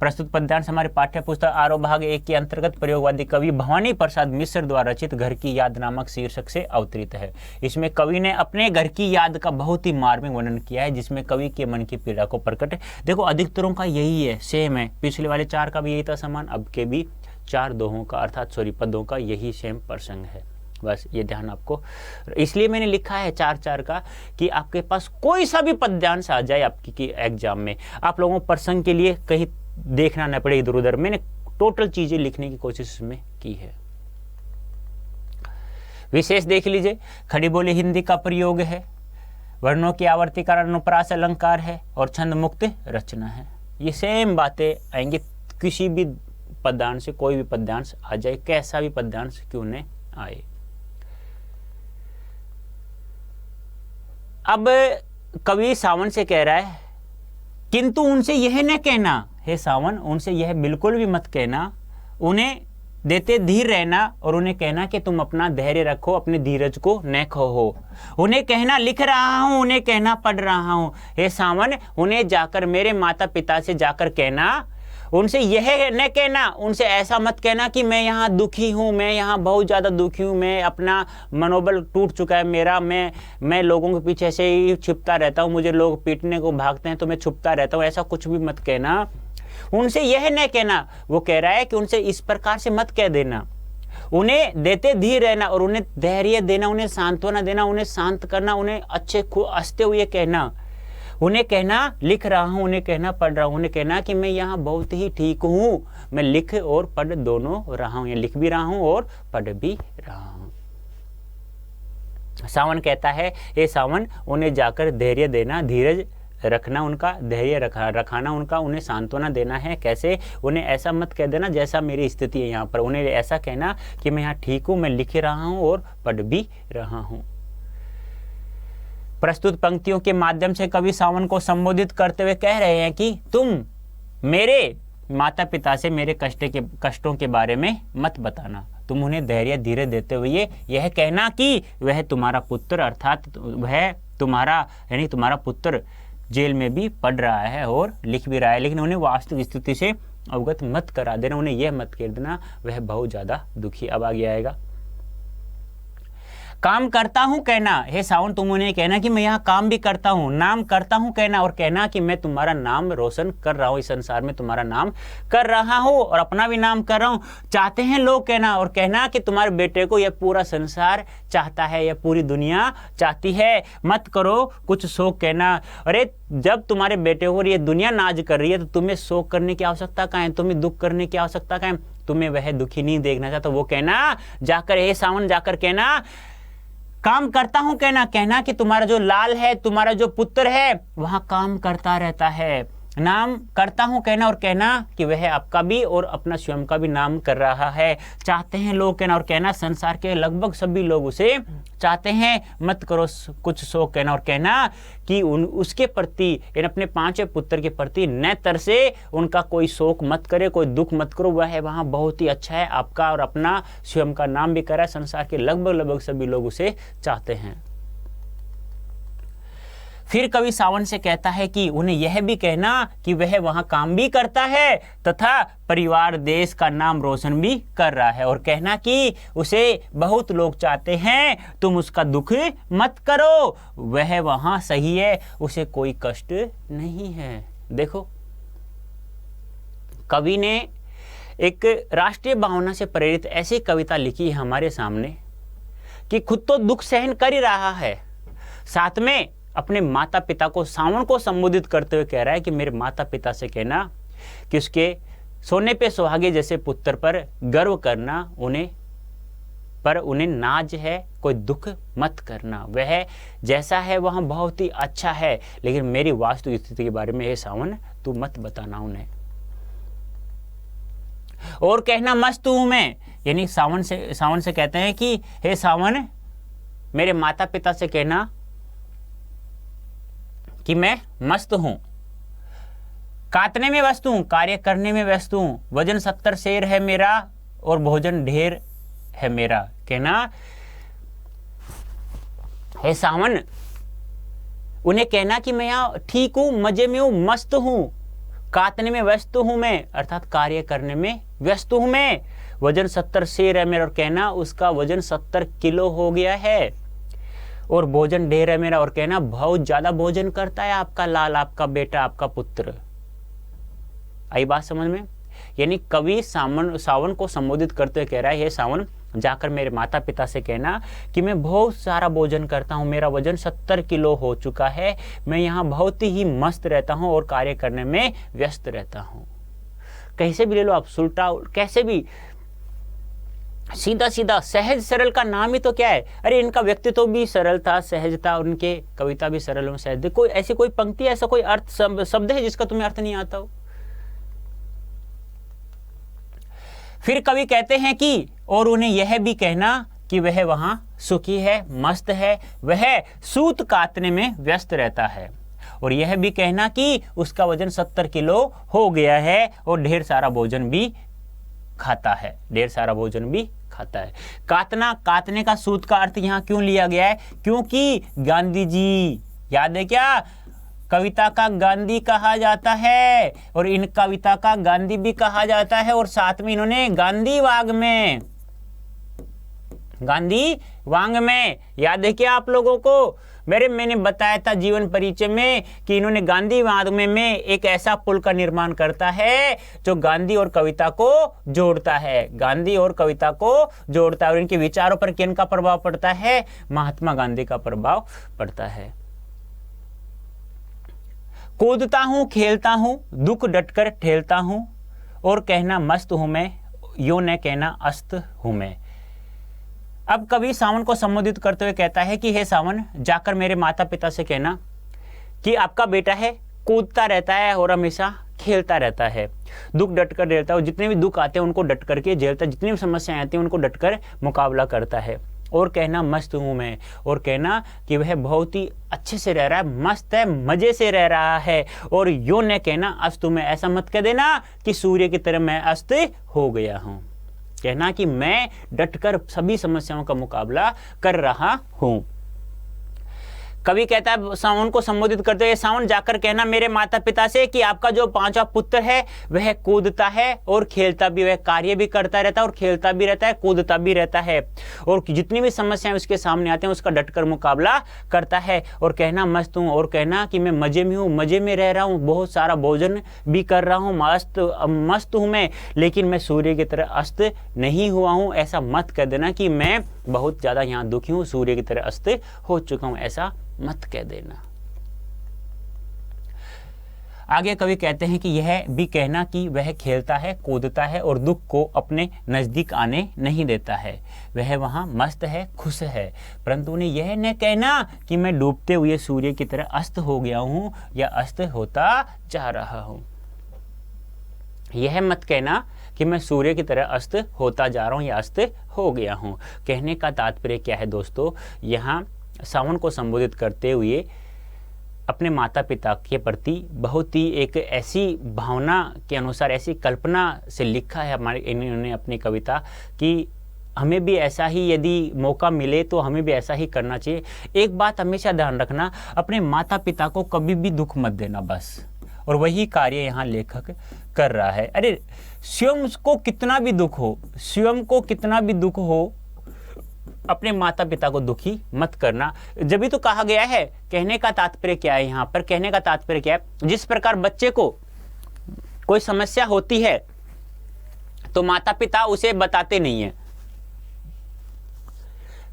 प्रस्तुत पद्यांश हमारे पाठ्य पुस्तक आरोह भाग 1 के अंतर्गत प्रयोगवादी कवि भवानी प्रसाद मिश्र द्वारा रचित घर की याद नामक शीर्षक से अवतरित है। इसमें कवि ने अपने घर की याद का बहुत ही मार्मिक वर्णन किया है, जिसमें कवि के मन की पीड़ा को प्रकट। देखो अधिकतरों का यही है, सेम है, पिछले वाले 4 का भी यही था समान, अब के भी 4 दोहों का अर्थात पदों का यही सेम प्रसंग है। बस ये ध्यान आपको, इसलिए मैंने लिखा है 4-4 का, कि आपके पास कोई सा भी पद्यांश आ जाए आपकी एग्जाम में, आप लोगों को प्रसंग के लिए कहीं देखना न पड़े इधर उधर। मैंने टोटल चीजें लिखने की कोशिश में की है। विशेष देख लीजिए, खड़ी बोली हिंदी का प्रयोग है, वर्णों की आवर्तीकरण अनुप्रास अलंकार है और छंद मुक्त रचना है। ये सेम बातें आएंगी किसी भी पद्यांश से, कोई भी पद्यांश आ जाए, कैसा भी पद्यांश क्यों न आए। अब कवि सावन से कह रहा है, किंतु उनसे यह न कहना, हे सावन उनसे यह बिल्कुल भी मत कहना, उन्हें देते धीर रहना और उन्हें कहना कि तुम अपना धैर्य रखो, अपने धीरज को न खोहो। उन्हें कहना लिख रहा हूं, उन्हें कहना पढ़ रहा हूं। हे सावन उन्हें जाकर, मेरे माता पिता से जाकर कहना, उनसे यह न कहना, उनसे ऐसा मत कहना कि मैं यहाँ दुखी हूँ, मैं यहाँ बहुत ज़्यादा दुखी हूँ, मैं अपना मनोबल टूट चुका है मेरा, मैं लोगों के पीछे से ही छिपता रहता हूँ, मुझे लोग पीटने को भागते हैं तो मैं छुपता रहता हूँ, ऐसा कुछ भी मत कहना। उनसे यह न कहना, वो कह रहा है कि उनसे इस प्रकार से मत कह देना। उन्हें देते धीर रहना और उन्हें धैर्य देना, उन्हें सांत्वना देना, उन्हें शांत करना, उन्हें अच्छे हंसते हुए कहना। उन्हें कहना लिख रहा हूं, उन्हें कहना पढ़ रहा हूं, उन्हें कहना कि मैं यहाँ बहुत ही ठीक हूं, मैं लिख और पढ़ दोनों रहा हूं, लिख भी रहा हूं और पढ़ भी रहा हूं। सावन कहता है, हे सावन उन्हें जाकर धैर्य देना, धीरज रखना, उनका धैर्य रखाना, उनका उन्हें सांत्वना देना है। कैसे? उन्हें ऐसा मत कह देना जैसा मेरी स्थिति है यहाँ पर, उन्हें ऐसा कहना कि मैं यहाँ ठीक हूँ, मैं लिख रहा हूँ और पढ़ भी रहा हूँ। प्रस्तुत पंक्तियों के माध्यम से कवि सावन को संबोधित करते हुए कह रहे हैं कि तुम मेरे माता पिता से मेरे कष्टों के बारे में मत बताना, तुम उन्हें धैर्य धीरे देते हुए यह कहना कि वह तुम्हारा पुत्र, अर्थात वह तुम्हारा यानी तुम्हारा पुत्र जेल में भी पढ़ रहा है और लिख भी रहा है, लेकिन उन्हें वास्तविक स्थिति से अवगत मत करा देना, उन्हें यह मत कह देना वह बहुत ज़्यादा दुखी। अब आगे आएगा, काम करता हूं कहना, हे सावन तुम उन्हें कहना कि मैं यहाँ काम भी करता हूँ, नाम करता हूँ कहना और कहना कि मैं तुम्हारा नाम रोशन कर रहा हूँ, इस संसार में तुम्हारा नाम कर रहा हूँ और अपना भी नाम कर रहा हूँ। चाहते हैं लोग कहना और कहना कि तुम्हारे बेटे को यह पूरा संसार चाहता है, यह पूरी दुनिया चाहती है, मत करो कुछ शोक कहना। अरे जब तुम्हारे बेटे को ये दुनिया नाज कर रही है तो तुम्हें शोक करने की आवश्यकता कहाँ है, तुम्हें दुख करने की आवश्यकता कहाँ है, तुम्हें वह दुखी नहीं देखना चाहता। वो कहना जाकर, हे सावन जाकर कहना, काम करता हूं कहना, कहना कि तुम्हारा जो लाल है, तुम्हारा जो पुत्र है वहां काम करता रहता है, नाम करता हूं कहना और कहना कि वह आपका भी और अपना स्वयं का भी नाम कर रहा है। चाहते हैं लोग कहना और कहना, संसार के लगभग सभी लोग उसे चाहते हैं, मत करो कुछ शोक कहना और कहना कि उसके प्रति यानी अपने 5वें पुत्र के प्रति न तरसे, उनका कोई शोक मत करे, कोई दुख मत करो, वह है वहाँ बहुत ही अच्छा है, आपका और अपना स्वयं का नाम भी करा, संसार के लगभग सभी लोग उसे चाहते हैं। फिर कवि सावन से कहता है कि उन्हें यह भी कहना कि वह वहां काम भी करता है तथा परिवार देश का नाम रोशन भी कर रहा है और कहना कि उसे बहुत लोग चाहते हैं, तुम उसका दुख मत करो, वह वहां सही है, उसे कोई कष्ट नहीं है। देखो कवि ने एक राष्ट्रीय भावना से प्रेरित ऐसी कविता लिखी है हमारे सामने कि खुद तो दुख सहन कर ही रहा है, साथ में अपने माता पिता को, सावन को संबोधित करते हुए कह रहा है कि मेरे माता पिता से कहना कि उसके सोने पे सुहागे जैसे पुत्र पर गर्व करना, उन्हें नाज है, कोई दुख मत करना, वह जैसा है वहाँ बहुत ही अच्छा है, लेकिन मेरी वास्तविक स्थिति के बारे में हे सावन तू मत बताना उन्हें। और कहना मस्त हूं मैं, यानी सावन से कहते हैं कि हे सावन मेरे माता पिता से कहना कि मैं मस्त हूं, काटने में व्यस्त हूं, कार्य करने में व्यस्त हूं, वजन 70 शेर है मेरा और भोजन ढेर है मेरा। कहना हे सावन उन्हें कहना कि मैं यहाँ ठीक हूं, मजे में हूं, मस्त हूं, काटने में व्यस्त हूं मैं, अर्थात कार्य करने में व्यस्त हूं मैं। वजन 70 शेर है मेरा, और कहना उसका वजन 70 किलो हो गया है। और भोजन ढेर है मेरा, और कहना बहुत ज्यादा भोजन करता है आपका लाल, आपका बेटा, आपका पुत्र। आई बात समझ में? यानी कवि सावन को संबोधित करते हुए कह रहा है, हे सावन, जाकर मेरे माता पिता से कहना कि मैं बहुत सारा भोजन करता हूँ, मेरा वजन 70 किलो हो चुका है, मैं यहाँ बहुत ही मस्त रहता हूँ और कार्य करने में व्यस्त रहता हूँ। कैसे भी ले लो आप, सुलटा कैसे भी, सीधा सीधा सहज सरल का नाम ही तो क्या है। अरे इनका व्यक्तित्व भी सरल था, सहज था, और उनके कविता भी सरल और सहज। कोई ऐसी कोई पंक्ति, ऐसा कोई अर्थ शब्द है जिसका तुम्हें अर्थ नहीं आता हो? फिर कवि कहते हैं कि और उन्हें यह भी कहना कि वह वहां सुखी है, मस्त है, वह सूत काटने में व्यस्त रहता है। और यह भी कहना कि उसका वजन 70 किलो हो गया है और ढेर सारा भोजन भी खाता है, ढेर सारा भोजन भी खाता है। काटना, काटने का सूत का अर्थ यहाँ क्यों लिया गया है? क्योंकि गांधी जी, याद है क्या, कविता का गांधी कहा जाता है, और इन कविता का गांधी भी कहा जाता है। और साथ में इन्होंने गांधी वांग में याद है क्या आप लोगों को? मैंने बताया था जीवन परिचय में कि इन्होंने गांधी वांग में एक ऐसा पुल का निर्माण करता है जो गांधी और कविता को जोड़ता है, गांधी और कविता को जोड़ता है। और इनके विचारों पर किनका प्रभाव पड़ता है? महात्मा गांधी का प्रभाव पड़ता है। कूदता हूं, खेलता हूं, दुख डटकर ठेलता हूं, और कहना मस्त हूं मैं, यूं न कहना अस्त हूं मैं। अब कवि सावन को संबोधित करते हुए कहता है कि हे सावन, जाकर मेरे माता पिता से कहना कि आपका बेटा है, कूदता रहता है और हमेशा खेलता रहता है, दुख डटकर झेलता है, और जितने भी दुख आते हैं उनको डट करके झेलता है, जितनी भी समस्याएं आती हैं उनको डटकर मुकाबला करता है। और कहना मस्त हूं मैं, और कहना कि वह बहुत ही अच्छे से रह रहा है, मस्त है, मजे से रह रहा है। और यूं न कहना अस्त हूं मैं, ऐसा मत कह देना कि सूर्य की तरह मैं अस्त हो गया हूं। कहना कि मैं डटकर सभी समस्याओं का मुकाबला कर रहा हूं। कवि कहता है सावन को संबोधित करते हुए, सावन जाकर कहना मेरे माता पिता से कि आपका जो 5वां पुत्र है वह कूदता है और खेलता भी, वह कार्य भी करता रहता है और खेलता भी रहता है, कूदता भी रहता है, और जितनी भी समस्याएं उसके सामने आते हैं उसका डटकर मुकाबला करता है। और कहना मस्त हूँ, और कहना कि मैं मजे में हूँ, मजे में रह रहा हूँ, बहुत सारा भोजन भी कर रहा हूँ, मस्त हूँ मैं, लेकिन मैं सूर्य की तरह अस्त नहीं हुआ हूँ। ऐसा मत कह देना कि मैं बहुत ज्यादा यहाँ दुखी हूँ, सूर्य की तरह अस्त हो चुका हूँ, ऐसा मत कह देना। आगे कवि कहते हैं कि यह भी कहना कि वह खेलता है, कूदता है और दुख को अपने नजदीक आने नहीं देता है, वह वहां मस्त है, खुश है, परंतु उन्हें यह न कहना कि मैं डूबते हुए सूर्य की तरह अस्त हो गया हूं या अस्त होता जा रहा हूं। यह मत कहना कि मैं सूर्य की तरह अस्त होता जा रहा हूं या अस्त हो गया हूं। कहने का तात्पर्य क्या है दोस्तों? यहाँ सावन को संबोधित करते हुए अपने माता पिता के प्रति बहुत ही एक ऐसी भावना के अनुसार, ऐसी कल्पना से लिखा है हमारे इन्होंने अपनी कविता कि हमें भी ऐसा ही यदि मौका मिले तो हमें भी ऐसा ही करना चाहिए। एक बात हमेशा ध्यान रखना, अपने माता पिता को कभी भी दुख मत देना बस, और वही कार्य यहाँ लेखक कर रहा है। अरे स्वयं को कितना भी दुख हो, स्वयं को कितना भी दुख हो, अपने माता पिता को दुखी मत करना। जब भी तो कहा गया है, कहने का तात्पर्य क्या है यहाँ पर? कहने का तात्पर्य क्या है? जिस प्रकार बच्चे को कोई समस्या होती है तो माता पिता उसे बताते नहीं है,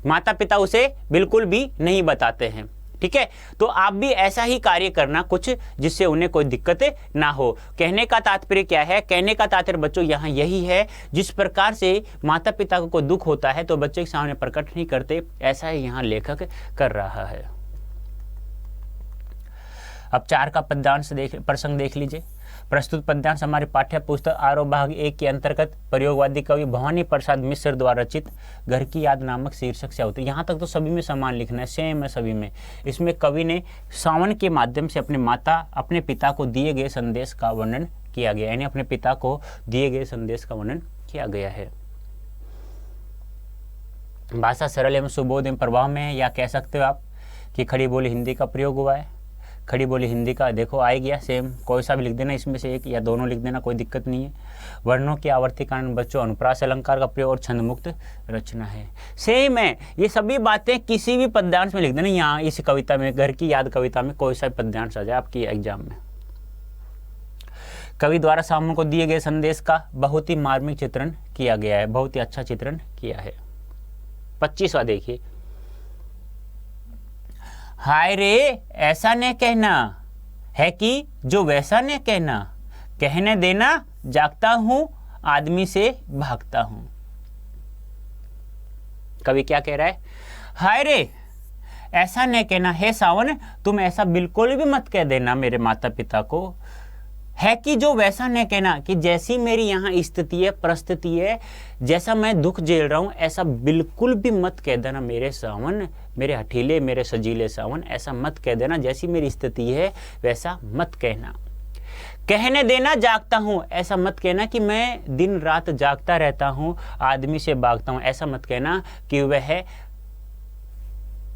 माता पिता उसे बिल्कुल भी नहीं बताते हैं, ठीक है? तो आप भी ऐसा ही कार्य करना कुछ जिससे उन्हें कोई दिक्कत ना हो। कहने का तात्पर्य क्या है? कहने का तात्पर्य बच्चों यहाँ यही है, जिस प्रकार से माता पिता को कोई दुख होता है तो बच्चे के सामने प्रकट नहीं करते, ऐसा ही यहाँ लेखक कर रहा है। अब 4 का पद्यांश प्रसंग देख लीजिए। प्रस्तुत पद्यांश हमारे पाठ्य पुस्तक आरोह भाग 1 के अंतर्गत प्रयोगवादी कवि भवानी प्रसाद मिश्र द्वारा रचित घर की याद नामक शीर्षक से होती है। यहाँ तक तो सभी में समान लिखना है, सेम है सभी में। इसमें कवि ने सावन के माध्यम से अपने पिता को दिए गए संदेश का वर्णन किया गया, यानी अपने पिता को दिए गए संदेश का वर्णन किया गया है। भाषा सरल एवं सुबोध एवं प्रभाव में है, या कह सकते हो आप कि खड़ी बोली हिंदी का प्रयोग हुआ है। खड़ी बोली हिंदी का देखो आ गया सेम, कोई सा भी लिख देना इसमें से एक या दोनों लिख देना, कोई दिक्कत नहीं है। वर्णों की आवर्ती कारण बच्चों अनुप्रास अलंकार का प्रयोग और छंद मुक्त रचना है, सेम है। ये सभी बातें किसी भी पद्यांश में लिख देना, यहाँ इस कविता में, घर की याद कविता में कोई सा पद्यांश आ जाए आपकी एग्जाम में। कवि द्वारा सामने को दिए गए संदेश का बहुत ही मार्मिक चित्रण किया गया है, बहुत ही अच्छा चित्रण किया है। 25वां देखिए, हाय रे ऐसा न कहना है कि जो वैसा न कहना, कहने देना जागता हूं आदमी से भागता हूं। कवि क्या कह रहा है, हाय रे ऐसा न कहना, हे सावन तुम ऐसा बिल्कुल भी मत कह देना मेरे माता पिता को, है कि जो वैसा न कहना, कि जैसी मेरी यहाँ स्थिति है, परिस्थिति है, जैसा मैं दुख झेल रहा हूँ, ऐसा बिल्कुल भी मत कह देना मेरे सावन, मेरे हठीले मेरे सजीले सावन, ऐसा मत कह देना, जैसी मेरी स्थिति है वैसा मत कहना। कहने देना जागता हूँ, ऐसा मत कहना कि मैं दिन रात जागता रहता हूँ आदमी से भागता हूँ, ऐसा मत कहना कि वह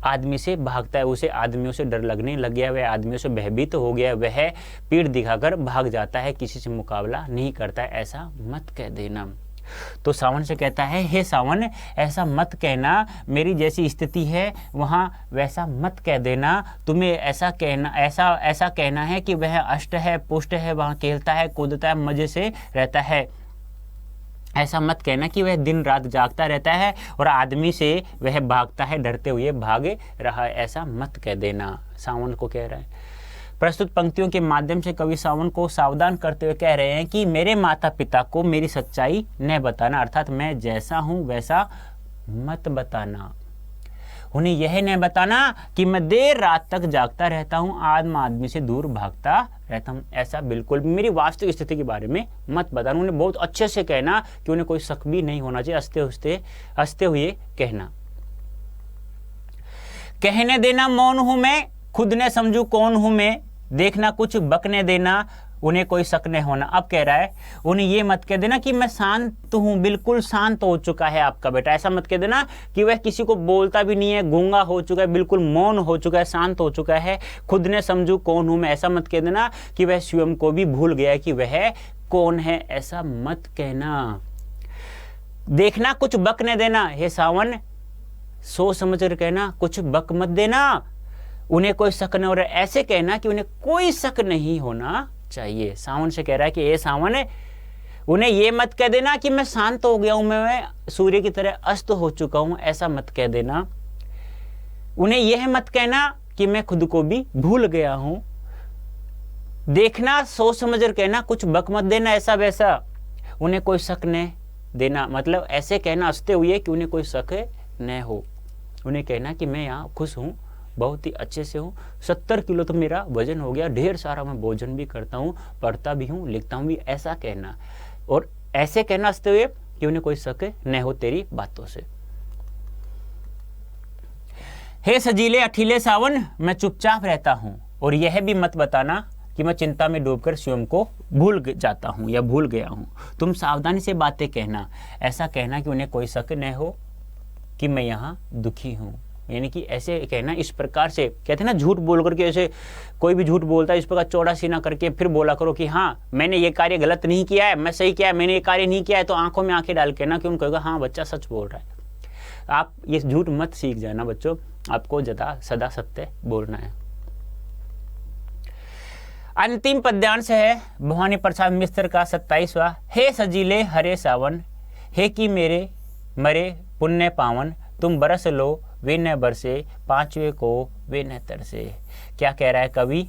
आदमी से भागता है, उसे आदमियों से डर लगने लग गया, वह आदमियों से भयभीत हो गया, वह पीठ दिखाकर भाग जाता है, किसी से मुकाबला नहीं करता है, ऐसा मत कह देना। तो सावन से कहता है, हे सावन ऐसा मत कहना, मेरी जैसी स्थिति है वहाँ वैसा मत कह देना, तुम्हें ऐसा कहना, ऐसा कहना है कि वह अष्ट है पुष्ट है, वहाँ खेलता है कूदता है मजे से रहता है, ऐसा मत कहना कि वह दिन रात जागता रहता है और आदमी से वह भागता है, डरते हुए भाग रहा है, ऐसा मत कह देना। सावन को कह रहा है। प्रस्तुत पंक्तियों के माध्यम से कवि सावन को सावधान करते हुए कह रहे हैं कि मेरे माता पिता को मेरी सच्चाई न बताना, अर्थात मैं जैसा हूं वैसा मत बताना। उन्हें यह न बताना कि मैं देर रात तक जागता रहता हूँ, आदमी से दूर भागता रहता हूँ, ऐसा बिल्कुल भी मेरी वास्तविक स्थिति के बारे में मत बताना। उन्हें बहुत अच्छे से कहना कि उन्हें कोई शक भी नहीं होना चाहिए, हंसते हुए कहना। कहने देना मौन हूं मैं, खुद ने समझू कौन हूं मैं, देखना कुछ बकने देना, उन्हें कोई शक नहीं होना। अब कह रहा है उन्हें ये मत कह देना कि मैं शांत हूँ, बिल्कुल शांत हो चुका है आपका बेटा, ऐसा मत कह देना कि वह किसी को बोलता भी नहीं है, गूंगा हो चुका है, बिल्कुल मौन हो चुका है, शांत हो चुका है, खुद ने समझू कौन हूँ मैं, ऐसा मत कह देना कि वह स्वयं को भी भूल गया कि वह कौन है, ऐसा मत कहना। देखना कुछ बक न देना, हे सावन सोच समझ कर कहना, कुछ बक मत देना, उन्हें कोई शक न हो रहा, ऐसे कहना कि उन्हें कोई शक नहीं होना चाहिए। सावन से कह रहा है कि ये सावन है, उन्हें ये मत कह देना कि मैं शांत हो गया हूं, मैं सूर्य की तरह अस्त हो चुका हूं, ऐसा मत कह देना। उन्हें यह मत कहना कि मैं खुद को भी भूल गया हूं। देखना सोच समझकर कहना, कुछ बक मत देना ऐसा वैसा, उन्हें कोई शक न देना, मतलब ऐसे कहना हंसते हुए कि उन्हें कोई शक न हो। उन्हें कहना कि मैं यहाँ खुश हूँ, बहुत ही अच्छे से हूँ, 70 किलो तो मेरा वजन हो गया, ढेर सारा मैं भोजन भी करता हूँ, पढ़ता भी हूँ, लिखता हूँ भी, ऐसा कहना। और ऐसे कहना हंसते हुए कि उन्हें कोई शक न हो तेरी बातों से। हे सजीले अठीले सावन मैं चुपचाप रहता हूँ, और यह भी मत बताना कि मैं चिंता में डूबकर स्वयं को भूल जाता हूँ या भूल गया हूँ। तुम सावधानी से बातें कहना, ऐसा कहना कि उन्हें कोई शक न हो कि मैं यहाँ दुखी हूँ। यानी कि ऐसे कहना, इस प्रकार से कहते हैं ना, झूठ बोल करके, ऐसे कोई भी झूठ बोलता है इस प्रकार चौड़ा सीना करके फिर बोला करो कि हाँ मैंने ये कार्य गलत नहीं किया है, मैं सही किया है, मैंने ये कार्य नहीं किया है, तो आंखों में आंखें डाल के ना कि उनको कहेगा हाँ बच्चा सच बोल रहा है। आप ये झूठ मत सीख जाना बच्चों, आपको सदा सत्य बोलना है। अंतिम पद्यांश है भवानी प्रसाद मिश्र का 27वां। हे सजीले हरे सावन, हे कि मेरे मरे पुण्य पावन, तुम बरस लो वे न बरसे, पांचवे को वे न तरसे। क्या कह रहा है कवि?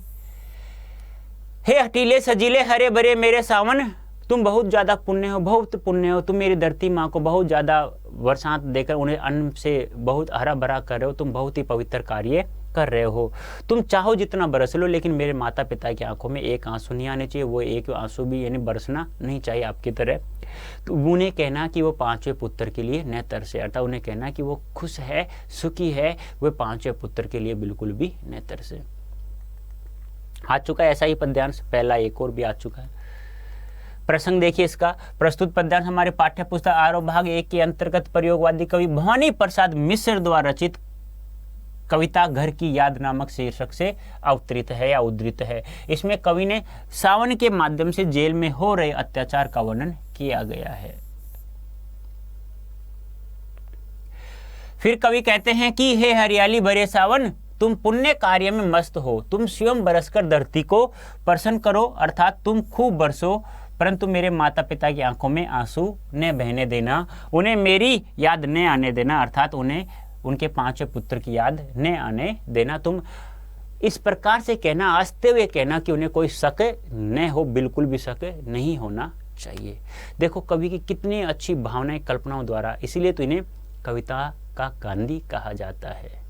हे हटीले सजीले हरे भरे मेरे सावन, तुम बहुत ज़्यादा पुण्य हो, बहुत पुण्य हो, तुम मेरी धरती माँ को बहुत ज़्यादा बरसात देकर उन्हें अन्न से बहुत हरा भरा कर रहे हो, तुम बहुत ही पवित्र कार्य कर रहे हो। तुम चाहो जितना बरस लो, लेकिन मेरे माता पिता की आंखों में एक आंसू नहीं आने चाहिए, वो एक आंसू भी यानी बरसना नहीं चाहिए आपकी तरह। तो उन्हें कहना कि वो पांचवें पुत्र के लिए न तरसे, अर्थात उन्हें कहना कि वो खुश है, सुखी है, वो पांचवें पुत्र के लिए बिल्कुल भी न तरसे। आ चुका है ऐसा ही पद्यांश, पहला एक और भी आ चुका है। प्रसंग देखिए इसका। प्रस्तुत पद्यांश हमारे पाठ्य पुस्तक आरोह भाग 1 के अंतर्गत प्रयोगवादी कवि भवानी प्रसाद मिश्र द्वारा रचित कविता घर की याद नामक शीर्षक से अवतरित है या उद्धृत है। इसमें कवि ने सावन के माध्यम से जेल में हो रहे अत्याचार का वर्णन किया गया है। फिर कवि कहते हैं कि हे हरियाली भरे सावन, तुम पुण्य कार्य में मस्त हो, तुम स्वयं बरसकर धरती को प्रसन्न करो, अर्थात तुम खूब बरसो, परंतु मेरे माता पिता की आंखों में आंसू न बहने देना, उन्हें मेरी याद न आने देना, अर्थात उन्हें उनके 5वें पुत्र की याद न आने देना। तुम इस प्रकार से कहना, हंसते हुए कहना कि उन्हें कोई शक न हो, बिल्कुल भी शक नहीं होना चाहिए। देखो कवि की कितनी अच्छी भावनाएं कल्पनाओं द्वारा, इसीलिए तो इन्हें कविता का गांधी कहा जाता है।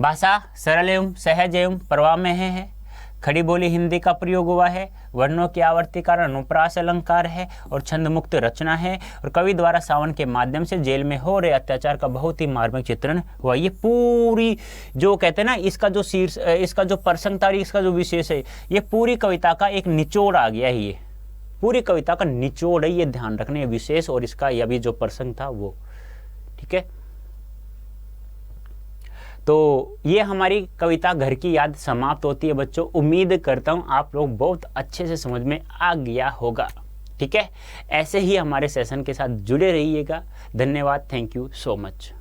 भाषा सरल एवं सहज एवं प्रवाह में है। खड़ी बोली हिंदी का प्रयोग हुआ है। वर्णों की आवर्ती कारण अनुप्रास अलंकार है और छंद मुक्त रचना है। और कवि द्वारा सावन के माध्यम से जेल में हो रहे अत्याचार का बहुत ही मार्मिक चित्रण हुआ। ये पूरी जो कहते हैं ना, इसका जो शीर्ष, इसका जो प्रसंग था, इसका जो विशेष है, ये पूरी कविता का एक निचोड़ आ गया है। ये पूरी कविता का निचोड़ है, ये ध्यान रखने विशेष, और इसका यह भी जो प्रसंग था वो, ठीक है। तो ये हमारी कविता घर की याद समाप्त होती है बच्चों। उम्मीद करता हूँ आप लोग बहुत अच्छे से समझ में आ गया होगा, ठीक है। ऐसे ही हमारे सेशन के साथ जुड़े रहिएगा। धन्यवाद, थैंक यू सो मच।